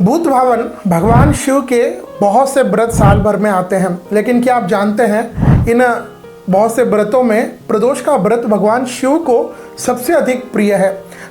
भूत भावन भगवान शिव के बहुत से व्रत साल भर में आते हैं, लेकिन क्या आप जानते हैं इन बहुत से व्रतों में प्रदोष का व्रत भगवान शिव को सबसे अधिक प्रिय है।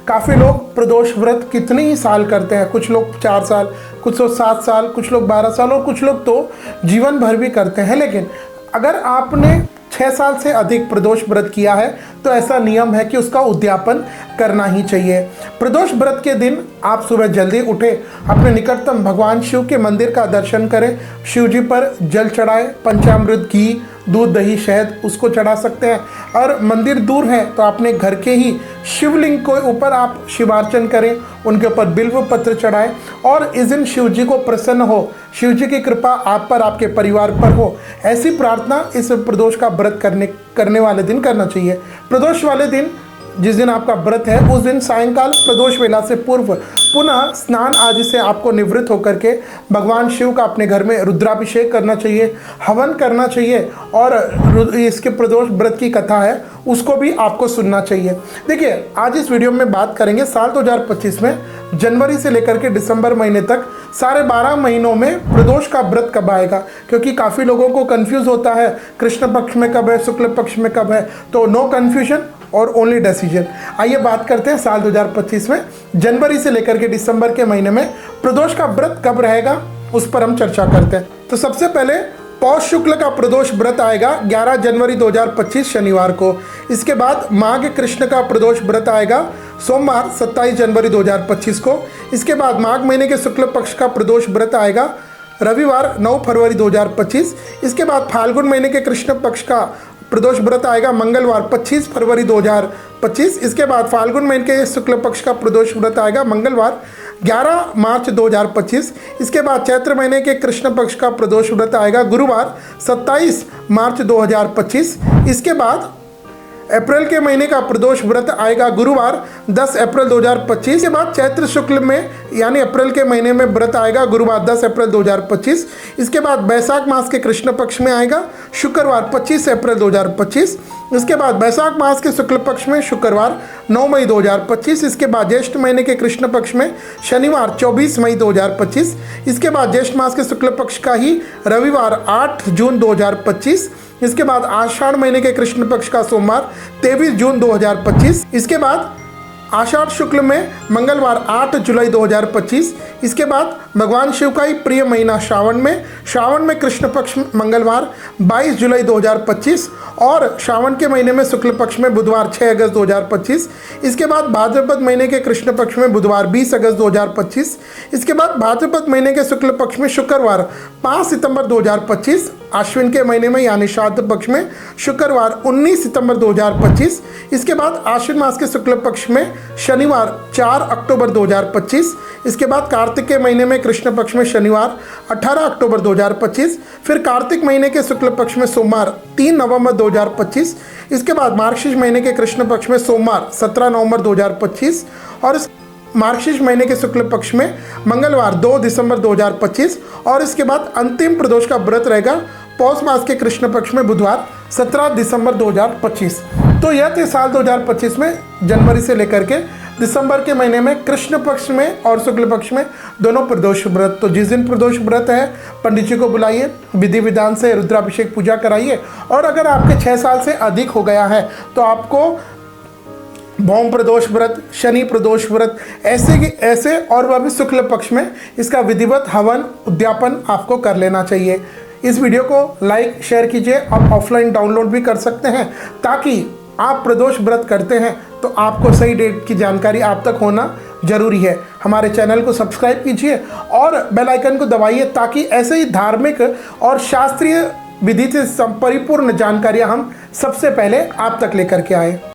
काफ़ी लोग प्रदोष व्रत कितने ही साल करते हैं, कुछ लोग 4 साल, कुछ लोग 7 साल, कुछ लोग 12 साल और कुछ लोग तो जीवन भर भी करते हैं। लेकिन अगर आपने 6 साल से अधिक प्रदोष व्रत किया है तो ऐसा नियम है कि उसका उद्यापन करना ही चाहिए। प्रदोष व्रत के दिन आप सुबह जल्दी उठे, अपने निकटतम भगवान शिव के मंदिर का दर्शन करें, शिव जी पर जल चढ़ाएं, पंचामृत, घी, दूध, दही, शहद उसको चढ़ा सकते हैं। और मंदिर दूर है तो अपने घर के ही शिवलिंग के ऊपर आप शिवार्चन करें, उनके ऊपर बिल्व पत्र चढ़ाएं और इस दिन शिव जी को प्रसन्न हो, शिव जी की कृपा आप पर, आपके परिवार पर हो, ऐसी प्रार्थना इस प्रदोष का व्रत करने वाले दिन करना चाहिए। प्रदोष वाले दिन जिस दिन आपका व्रत है उस दिन सायंकाल प्रदोष वेला से पूर्व पुनः स्नान आदि से आपको निवृत्त होकर के भगवान शिव का अपने घर में रुद्राभिषेक करना चाहिए, हवन करना चाहिए और इसके प्रदोष व्रत की कथा है उसको भी आपको सुनना चाहिए। देखिए, आज इस वीडियो में बात करेंगे साल 2025 में जनवरी से लेकर के दिसंबर महीने तक सारे 12 महीनों में प्रदोष का व्रत कब आएगा, क्योंकि काफ़ी लोगों को कंफ्यूज होता है कृष्ण पक्ष में कब है, शुक्ल पक्ष में कब है। तो नो कन्फ्यूजन और ओनली डिसीजन। आइए बात करते हैं साल 2025 में जनवरी से लेकर के दिसंबर के महीने में प्रदोष का व्रत कब रहेगा, उस पर हम चर्चा करते हैं। तो सबसे पहले पौष शुक्ल का प्रदोष व्रत आएगा 11 जनवरी 2025 शनिवार को। इसके बाद माघ कृष्ण का प्रदोष व्रत आएगा सोमवार 27 जनवरी 2025 को। इसके बाद माघ महीने के शुक्ल पक्ष का प्रदोष व्रत आएगा रविवार 9 फरवरी 2025। इसके बाद फाल्गुन महीने के कृष्ण पक्ष का प्रदोष व्रत आएगा मंगलवार 25 फरवरी 2025। इसके बाद फाल्गुन महीने के शुक्ल पक्ष का प्रदोष व्रत आएगा मंगलवार 11 मार्च 2025। इसके बाद चैत्र महीने के कृष्ण पक्ष का प्रदोष व्रत आएगा गुरुवार 27 मार्च 2025। इसके बाद अप्रैल के महीने का प्रदोष व्रत आएगा गुरुवार 10 अप्रैल 2025। के बाद चैत्र शुक्ल में यानी अप्रैल के महीने में व्रत आएगा गुरुवार 10 अप्रैल 2025। इसके बाद बैसाख मास के कृष्ण पक्ष में आएगा शुक्रवार 25 अप्रैल 2025। इसके बाद बैसाख मास के शुक्ल पक्ष में शुक्रवार 9 मई 2025। इसके बाद ज्येष्ठ महीने के कृष्ण पक्ष में शनिवार 24 मई 2025। इसके बाद ज्येष्ठ मास के शुक्ल पक्ष का ही रविवार 8 जून 2025। इसके बाद आषाढ़ महीने के कृष्ण पक्ष का सोमवार 23 जून 2025। इसके बाद आषाढ़ शुक्ल में मंगलवार 8 जुलाई 2025। इसके बाद भगवान शिव का ही प्रिय महीना श्रावण में कृष्ण पक्ष मंगलवार 22 जुलाई 2025 और श्रावण के महीने में शुक्ल पक्ष में बुधवार 6 अगस्त 2025। इसके बाद भाद्रपद महीने के कृष्ण पक्ष में बुधवार 20 अगस्त 2025। इसके बाद भाद्रपद महीने के शुक्ल पक्ष में शुक्रवार 5 सितंबर 2025। आश्विन के महीने में यानी श्राद्ध पक्ष में शुक्रवार 19 सितंबर 2025। इसके बाद आश्विन मास के शुक्ल पक्ष में शनिवार 4 अक्टूबर 2025। इसके बाद कार्तिक के महीने में कृष्ण पक्ष में शनिवार 18 अक्टूबर 2025। फिर कार्तिक महीने के शुक्ल पक्ष में सोमवार 3 नवंबर 2025। इसके बाद मार्गशीर्ष महीने के कृष्ण पक्ष में सोमवार 17 नवंबर 2025 और इस मार्गशीर्ष महीने के शुक्ल पक्ष में मंगलवार 2 दिसंबर 2025 और इसके बाद अंतिम प्रदोष का व्रत रहेगा पौष मास के कृष्ण पक्ष में बुधवार 17 दिसंबर 2025। तो यह थे साल 2025 में जनवरी से लेकर के दिसंबर के महीने में कृष्ण पक्ष में और शुक्ल पक्ष में दोनों प्रदोष व्रत। तो जिस दिन प्रदोष व्रत है पंडित जी को बुलाइए, विधि विधान से रुद्राभिषेक पूजा कराइए और अगर आपके 6 साल से अधिक हो गया है तो आपको भौम प्रदोष व्रत, शनि प्रदोष व्रत ऐसे और वह भी शुक्ल पक्ष में इसका विधिवत हवन उद्यापन आपको कर लेना चाहिए। इस वीडियो को लाइक शेयर कीजिए, आप ऑफलाइन डाउनलोड भी कर सकते हैं ताकि आप प्रदोष व्रत करते हैं तो आपको सही डेट की जानकारी आप तक होना जरूरी है। हमारे चैनल को सब्सक्राइब कीजिए और बेल आइकन को दबाइए ताकि ऐसे ही धार्मिक और शास्त्रीय विधि से परिपूर्ण जानकारियाँ हम सबसे पहले आप तक लेकर के आए।